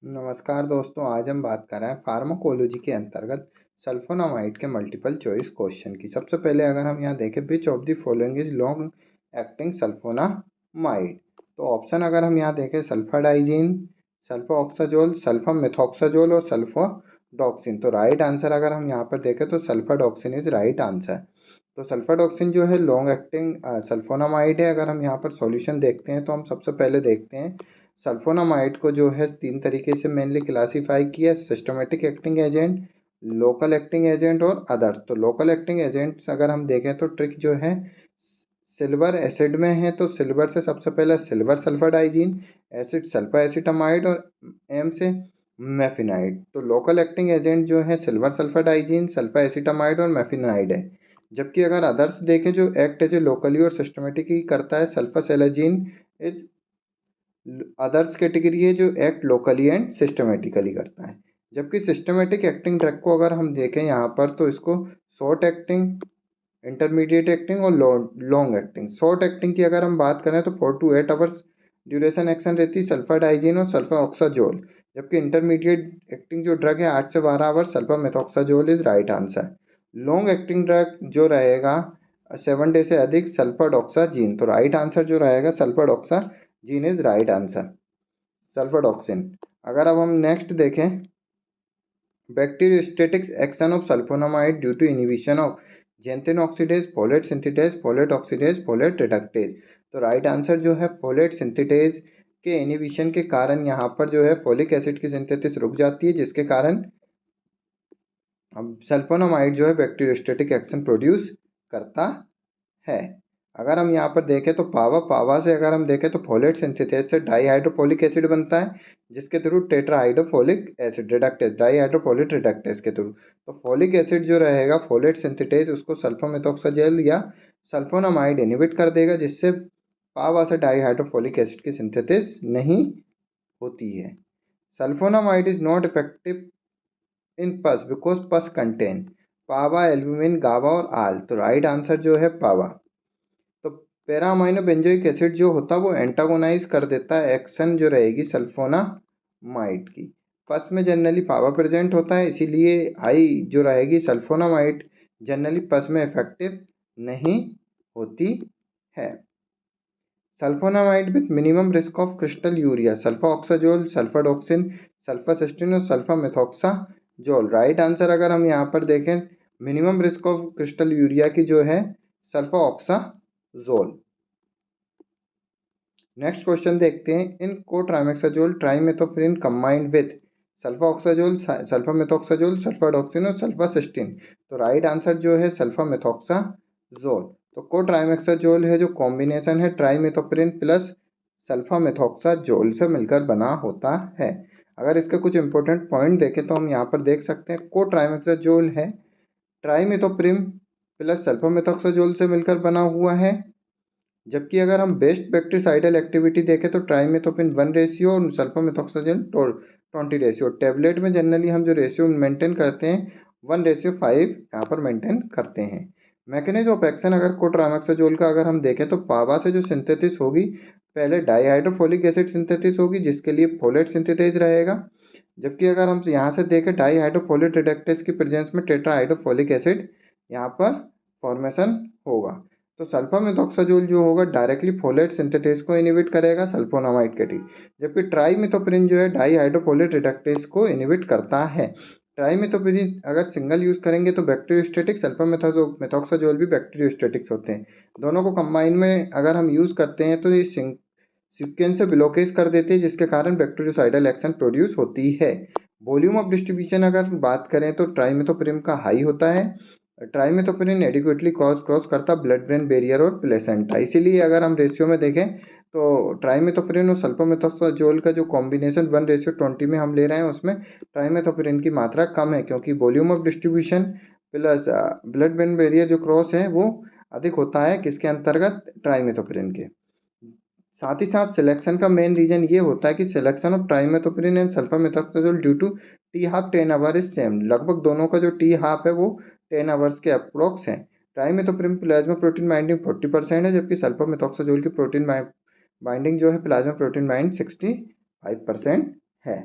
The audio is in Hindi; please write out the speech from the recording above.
नमस्कार दोस्तों, आज हम बात कर रहे हैं फार्माकोलॉजी के अंतर्गत सल्फोनामाइड के मल्टीपल चॉइस क्वेश्चन की। सबसे पहले अगर हम यहाँ देखें, which of the following is long acting sulphonamide. तो ऑप्शन अगर हम यहाँ देखें, सल्फाडाइजीन, सल्फोऑक्साजोल, सल्फामेथॉक्साजोल और सल्फोडॉक्सिन। तो राइट आंसर अगर हम यहाँ पर देखें तो सल्फाडॉक्सिन इज राइट आंसर। तो सल्फाडॉक्सिन जो है लॉन्ग एक्टिंग सल्फोनामाइड है। अगर हम यहाँ पर सॉल्यूशन देखते हैं तो हम सबसे पहले देखते हैं सल्फोनामाइड को जो है तीन तरीके से मेनली क्लासीफाई किया: systematic acting agent, local acting agent और अदर। तो लोकल एक्टिंग एजेंट्स अगर हम देखें तो ट्रिक जो है सिल्वर एसिड में है। तो सिल्वर से सबसे पहले सिल्वर सल्फाडाइजीन, एसिड सल्फा एसिटामाइड और एम से मेफिनाइड। तो लोकल एक्टिंग एजेंट जो है सिल्वर सल्फाडाइजीन, सल्फा एसिटामाइड और मेफिनाइड है। जबकि अगर अदर्स देखें जो एक्ट जो लोकली और सिस्टमेटिकली करता है, सल्फा सेलेजीन इज अदर्स कैटेगरी है जो एक्ट लोकली एंड सिस्टमेटिकली करता है। जबकि सिस्टमेटिक एक्टिंग ड्रग को अगर हम देखें यहाँ पर तो इसको शॉर्ट एक्टिंग, इंटरमीडिएट एक्टिंग और लॉन्ग एक्टिंग। शॉर्ट एक्टिंग की अगर हम बात करें तो 4 to 8 आवर्स ड्यूरेशन एक्शन रहती है सल्फाडाइजीन और सल्फाऑक्साजोल। जबकि इंटरमीडिएट एक्टिंग जो ड्रग है 8 से 12 hours, sulfamethoxazole is right answer. Long acting drug जो रहेगा 7 डे से अधिक, सल्फाडॉक्साजीन। तो राइट आंसर जो रहेगा sulphadoxazine is right answer, sulphadoxine. अगर अब हम नेक्स्ट देखें, bacteriostatic action of sulphonamide due to inhibition of xanthine oxidase, folate synthetase, folate oxidase, folate reductase. तो राइट आंसर जो है फोलेट सिंथेटेज के इनिबिशन के कारण यहाँ पर जो है फोलिक एसिड की सिंथेसिस रुक जाती है, जिसके कारण अब सल्फोनामाइड जो है बैक्टीरियोस्टेटिक एक्शन प्रोड्यूस करता है। अगर हम यहाँ पर देखें तो पावा से अगर हम देखें तो फोलेट सिंथेसिस से डाईहाइड्रोफोलिक एसिड बनता है, जिसके through tetrahydrofolic acid reductase, dihydrofolic reductase के थ्रू। तो फोलिक एसिड जो रहेगा फोलेट सिंथेटेज उसको सल्फामेथॉक्साजेल या सल्फोनामाइड इनिबिट कर देगा, जिससे पावा से डाईहाइड्रोफोलिक एसिड की सिंथेसिस नहीं होती है। Sulphonamide is not effective in pus because पस कंटेन पावा, एल्ब्यूमिन, गाबा और आल। तो राइट आंसर जो है पावा। तो पैरा अमाइनो बेंजोइक एसिड जो होता है वो एंटागोनाइज कर देता है एक्शन जो रहेगी सल्फोनामाइड की। पस में जनरली पावा प्रेजेंट होता है, इसीलिए हाई जो रहेगी सल्फोनामाइड जनरली पस में इफेक्टिव नहीं होती है। Sulfonamide with minimum risk of crystalluria, sulfisoxazole, sulfadoxine, sulfacytine और सल्फामेथॉक्साजोल। राइट आंसर अगर हम यहाँ पर देखें, minimum risk of crystalluria की जो है सल्फाऑक्साजोल। नेक्स्ट क्वेश्चन देखते हैं, इन कोट्राइमेक्साजोल ट्राइमेथोप्रिन कंबाइंड विथ सल्फाऑक्साजोल, सल्फामेथॉक्साजोल, सल्फाडॉक्सिन और सल्फासिस्टीन। तो राइट आंसर जो है सल्फामेथॉक्साजोल। तो कोट्राइमेक्साजोल है जो कॉम्बिनेशन है ट्राइमेथोप्रिन प्लस सल्फामेथॉक्साजोल से मिलकर बना होता है। अगर इसके कुछ इंपॉर्टेंट पॉइंट देखें तो हम यहाँ पर देख सकते हैं, कोट्राइमेक्साजोल है ट्राइमेथोप्रिन प्लस सल्फामेथॉक्साजोल से मिलकर बना हुआ है। जबकि अगर हम बेस्ट बैक्टीसाइडल एक्टिविटी देखें तो ट्राइमेथोपिन 1 रेशियो और सल्फामेथॉक्साजोल 20 रेशियो। टैबलेट में जनरली हम जो रेशियो मेंटेन करते हैं 1:5 यहाँ पर मेंटेन करते हैं। मैकेनिज्म ऑफ एक्शन अगर कोट्राइमेक्साजोल का अगर हम देखें तो पावा से जो सिंथेसिस होगी, पहले डाईहाइड्रोफोलिक एसिड सिंथेसिस होगी, जिसके लिए फोलेट सिंथेटेज रहेगा। जबकि अगर हम यहाँ से देखें डाईहाइड्रोफोलेट रिडक्टेज की प्रेजेंस में टेट्राहाइड्रोफोलिक एसिड यहाँ पर फॉर्मेशन होगा। तो सल्फामेथॉक्साजोल जो होगा डायरेक्टली फोलेट सिंथेटेज को इनिबिट करेगा सल्फोनामाइड के टी। जबकि ट्राइमेथोप्रिन जो है डाईहाइड्रोफोलेट रिडक्टेज को इनिबिट करता है। ट्राइमेथोप्रिन अगर सिंगल यूज़ करेंगे तो बैक्टीरियोस्टेटिक, सल्फामेथॉक्साजोल भी बैक्टीरियोस्टेटिक्स होते हैं। दोनों को कंबाइन में अगर हम यूज़ करते हैं तो ये सीक्वेंस से ब्लॉकेज कर देते हैं, जिसके कारण बैक्टीरियोसाइडल एक्शन प्रोड्यूस होती है। वॉल्यूम ऑफ डिस्ट्रीब्यूशन अगर बात करें तो ट्राइमेथोप्रिन का हाई होता है। ट्राइमेथोप्रिन एडिक्वेटली क्रॉस करता ब्लड ब्रेन बैरियर और प्लेसेंटा, इसीलिए अगर हम रेशियो में देखें तो ट्राइमेथोप्रिन और सल्फामेथॉक्साजोल का जो कॉम्बिनेशन 1:20 में हम ले रहे हैं, उसमें ट्राइमेथोप्रिन की मात्रा कम है, क्योंकि volume of distribution plus blood brain barrier जो क्रॉस है वो अधिक होता है किसके अंतर्गत, ट्राइमेथोप्रिन के। साथ ही साथ सिलेक्शन का मेन रीजन ये होता है कि selection of trimethoprim and sulfamethoxazole due to T half 10 hour is same. लगभग दोनों का जो टी हाफ है वो 10 आवर्स के अप्रोक्स है। ट्राइमेथोप्रिन प्लाज्मा प्रोटीन बाइंडिंग 40% है, जबकि सल्फामेथॉक्साजोल की प्रोटीन बाइंडिंग जो है प्लाज्मा प्रोटीन बाइंड 65% है।